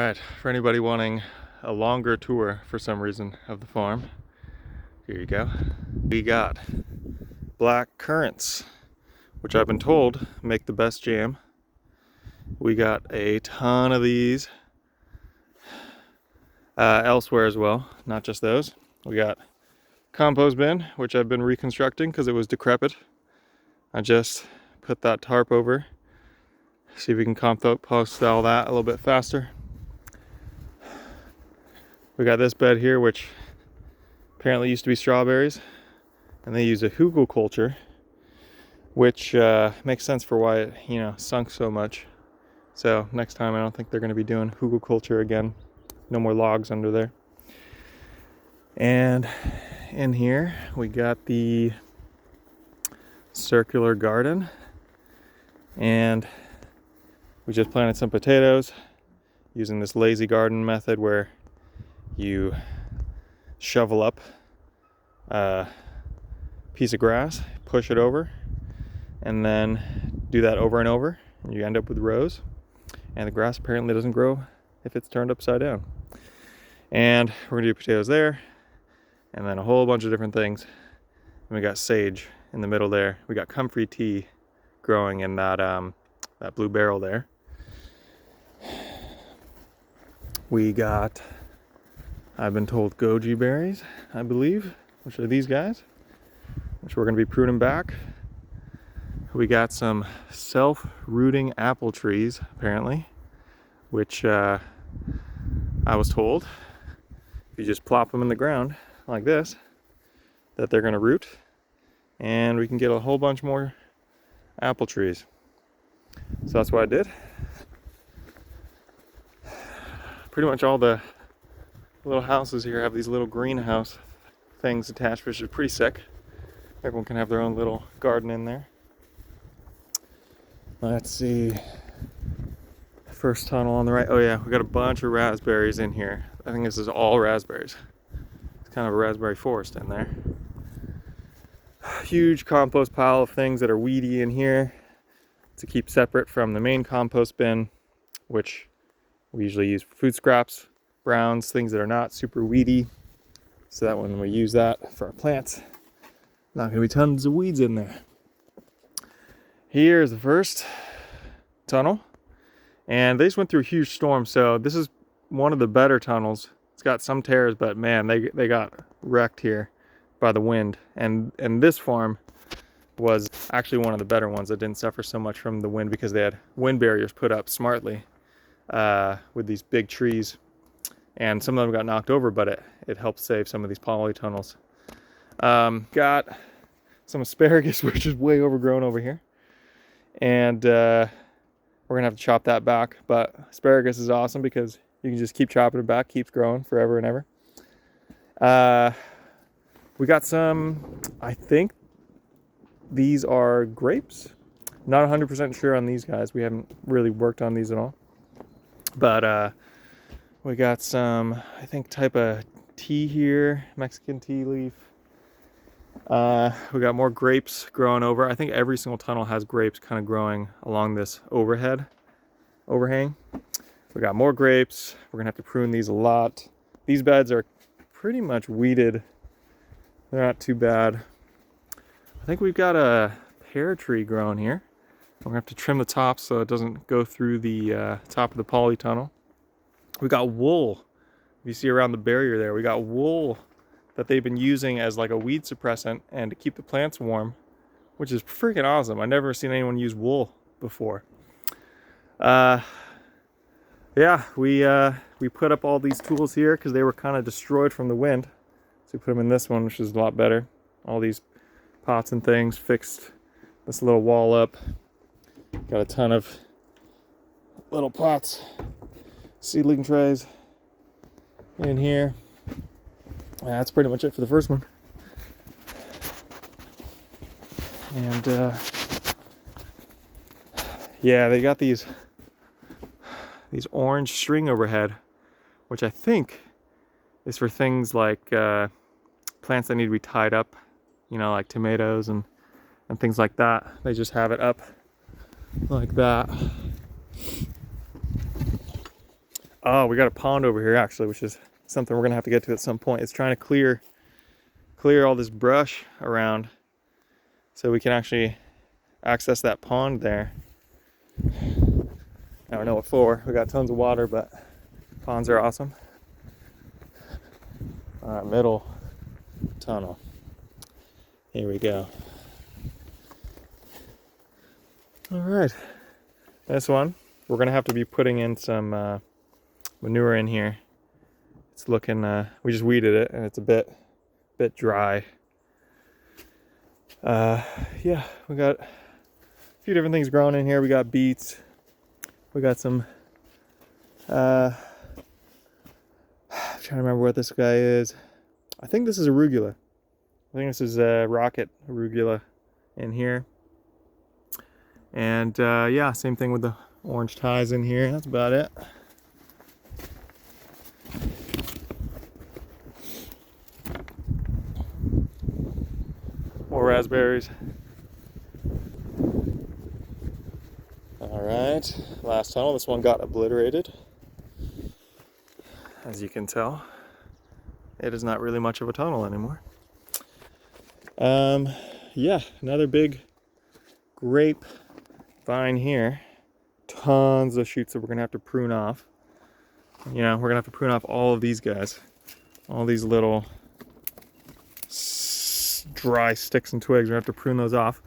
Alright, for anybody wanting a longer tour for some reason of the farm, here you go. We got black currants, which I've been told make the best jam. We got a ton of these elsewhere as well, not just those. We got compost bin, which I've been reconstructing because it was decrepit. I just put that tarp over, see if we can compost all that a little bit faster. We got this bed here, which apparently used to be strawberries, and they use a hugelkultur, which makes sense for why it, sunk so much. So next time I don't think they're going to be doing hugelkultur again. No more logs under there. And in here we got the circular garden, and we just planted some potatoes using this lazy garden method where you shovel up a piece of grass, push it over, and then do that over and over, and you end up with rows. And the grass apparently doesn't grow if it's turned upside down. And we're gonna do potatoes there, and then a whole bunch of different things. And we got sage in the middle there. We got comfrey tea growing in that that blue barrel there. We got, I've been told, goji berries, I believe, which are these guys, which we're going to be pruning back. We got some self-rooting apple trees, apparently, which I was told, if you just plop them in the ground like this, that they're going to root, and we can get a whole bunch more apple trees. So that's what I did. Pretty much all the little houses here have these little greenhouse things attached, which is pretty sick. Everyone can have their own little garden in there. Let's see. First tunnel on the right. Oh yeah, we got a bunch of raspberries in here. I think this is all raspberries. It's kind of a raspberry forest in there. Huge compost pile of things that are weedy in here to keep separate from the main compost bin, which we usually use for food scraps, browns, things that are not super weedy, so that when we use that for our plants, not going to be tons of weeds in there. Here's the first tunnel, and they just went through a huge storm, so this is one of the better tunnels. It's got some tears, but man, they got wrecked here by the wind, and this farm was actually one of the better ones that didn't suffer so much from the wind because they had wind barriers put up smartly with these big trees, and some of them got knocked over, but it helped save some of these polytunnels. Got some asparagus, which is way overgrown over here, and we're gonna have to chop that back, but asparagus is awesome because you can just keep chopping it back, keeps growing forever and ever. We got some, I think these are grapes. Not 100% sure on these guys. We haven't really worked on these at all. But we got some, I think, type of tea here, Mexican tea leaf. We got more grapes growing over. I think every single tunnel has grapes kind of growing along this overhang. We got more grapes. We're gonna have to prune these a lot. These beds are pretty much weeded. They're not too bad. I think we've got a pear tree growing here. We're gonna have to trim the top so it doesn't go through the top of the polytunnel. We got wool. You see around the barrier there, we got wool that they've been using as like a weed suppressant and to keep the plants warm, which is freaking awesome. I've never seen anyone use wool before. Yeah, we put up all these tools here because they were kind of destroyed from the wind. So we put them in this one, which is a lot better. All these pots and things, fixed this little wall up. Got a ton of little pots, seedling trays in here. That's pretty much it for the first one. And yeah, they got these orange string overhead, which I think is for things like plants that need to be tied up, like tomatoes and things like that. They just have it up like that. Oh, we got a pond over here actually, which is something we're gonna have to get to at some point. It's trying to clear all this brush around so we can actually access that pond there. I don't know what for. We got tons of water, but ponds are awesome. All right, middle tunnel. Here we go. All right, this one, we're gonna have to be putting in some manure in here. It's looking, we just weeded it and it's a bit dry. Yeah, we got a few different things growing in here. We got beets. We got some, I'm trying to remember what this guy is. I think this is arugula. I think this is rocket arugula in here. And yeah, same thing with the orange ties in here. That's about it. More raspberries. All right, last tunnel. This one got obliterated. As you can tell, it is not really much of a tunnel anymore. Yeah, another big grape vine here. Tons of shoots that we're gonna have to prune off. You know, we're gonna have to prune off all of these guys. All these little dry sticks and twigs. We're gonna have to prune those off.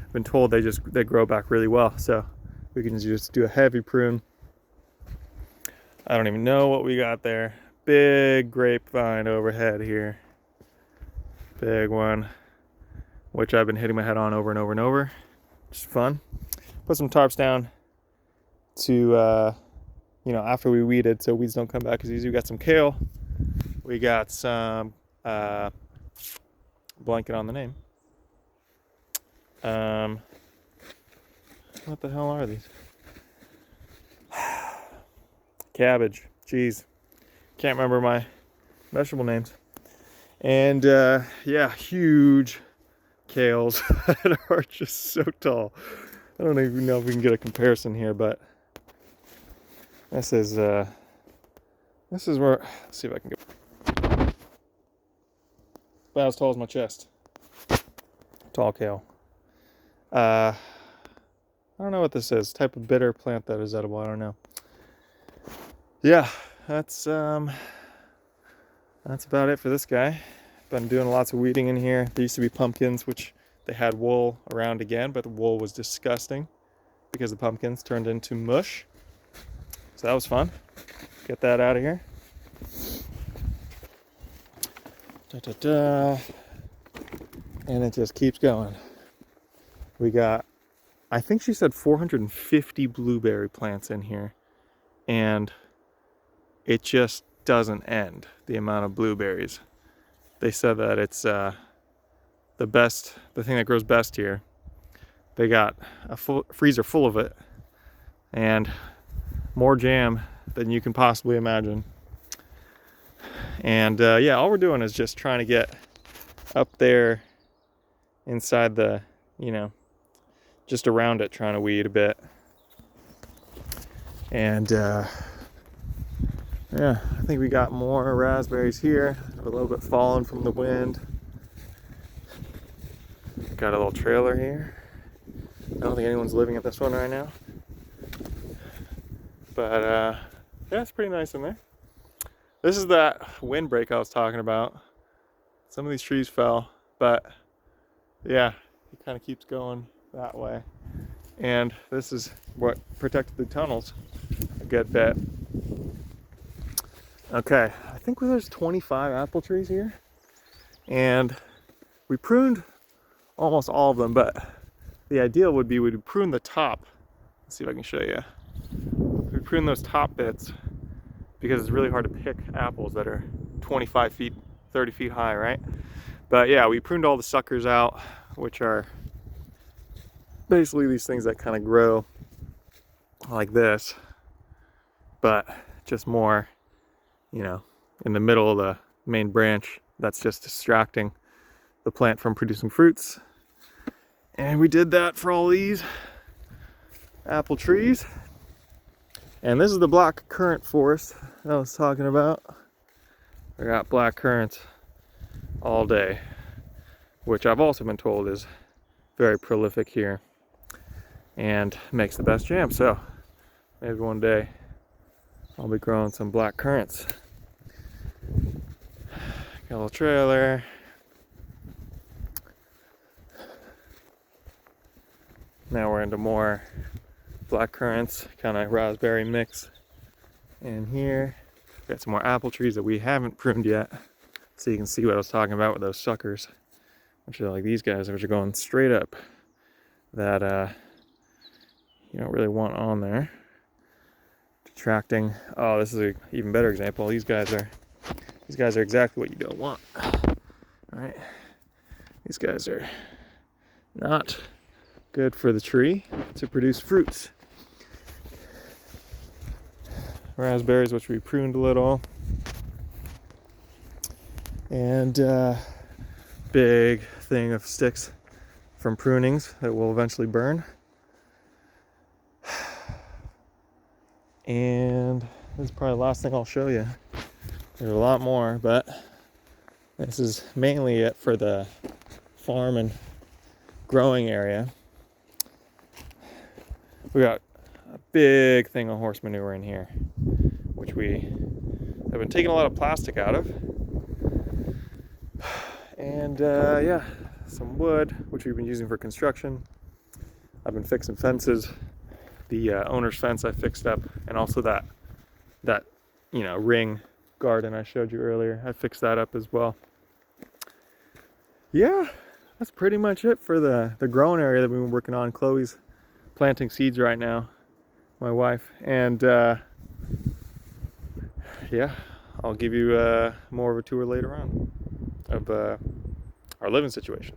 I've been told they grow back really well, so we can just do a heavy prune. I don't even know what we got there. Big grapevine overhead here. Big one, which I've been hitting my head on over and over and over. Just fun. Put some tarps down to, you know, after we weeded so weeds don't come back as easy. We got some kale. We got some, blanket on the name. What the hell are these? Cabbage. Jeez. Can't remember my vegetable names. And yeah, huge kales that are just so tall. I don't even know if we can get a comparison here, but this is where, let's see if I can get about as tall as my chest. Tall kale. I don't know what this is. Type of bitter plant that is edible. I don't know. Yeah, that's about it for this guy. Been doing lots of weeding in here. There used to be pumpkins, which they had wool around again, but the wool was disgusting because the pumpkins turned into mush. So that was fun. Get that out of here. And it just keeps going. We got, I think she said 450 blueberry plants in here, and it just doesn't end, the amount of blueberries. They said that it's the thing that grows best here. They got a full freezer full of it and more jam than you can possibly imagine. And yeah, all we're doing is just trying to get up there inside the, you know, just around it, trying to weed a bit. And yeah, I think we got more raspberries here, a little bit fallen from the wind. Got a little trailer here. I don't think anyone's living at this one right now. But yeah, it's pretty nice in there. This is that windbreak I was talking about. Some of these trees fell, but yeah, it kind of keeps going that way. And this is what protected the tunnels a good bit. Okay, I think there's 25 apple trees here. And we pruned almost all of them, but the ideal would be we'd prune the top. Let's see if I can show you. We prune those top bits because it's really hard to pick apples that are 25 feet, 30 feet high, right? But yeah, we pruned all the suckers out, which are basically these things that kind of grow like this, but just more, you know, in the middle of the main branch. That's just distracting the plant from producing fruits. And we did that for all these apple trees. And this is the black currant forest that I was talking about. I got black currant all day, which I've also been told is very prolific here and makes the best jam. So maybe one day I'll be growing some black currants. Got a little trailer. Now we're into more black currants, kind of raspberry mix in here. Got some more apple trees that we haven't pruned yet, so you can see what I was talking about with those suckers, which are like these guys, which are going straight up, that you don't really want on there. Detracting. Oh, this is an even better example. These guys are exactly what you don't want. All right, these guys are not good for the tree to produce fruits. Raspberries, which we pruned a little, and big thing of sticks from prunings that will eventually burn. And this is probably the last thing I'll show you. There's a lot more, but this is mainly it for the farm and growing area. We got a big thing of horse manure in here, which we have been taking a lot of plastic out of. And yeah, some wood, which we've been using for construction. I've been fixing fences. The owner's fence I fixed up, and also that ring garden I showed you earlier. I fixed that up as well. Yeah, that's pretty much it for the growing area that we've been working on. Chloe's planting seeds right now, my wife, and yeah, I'll give you more of a tour later on of our living situation.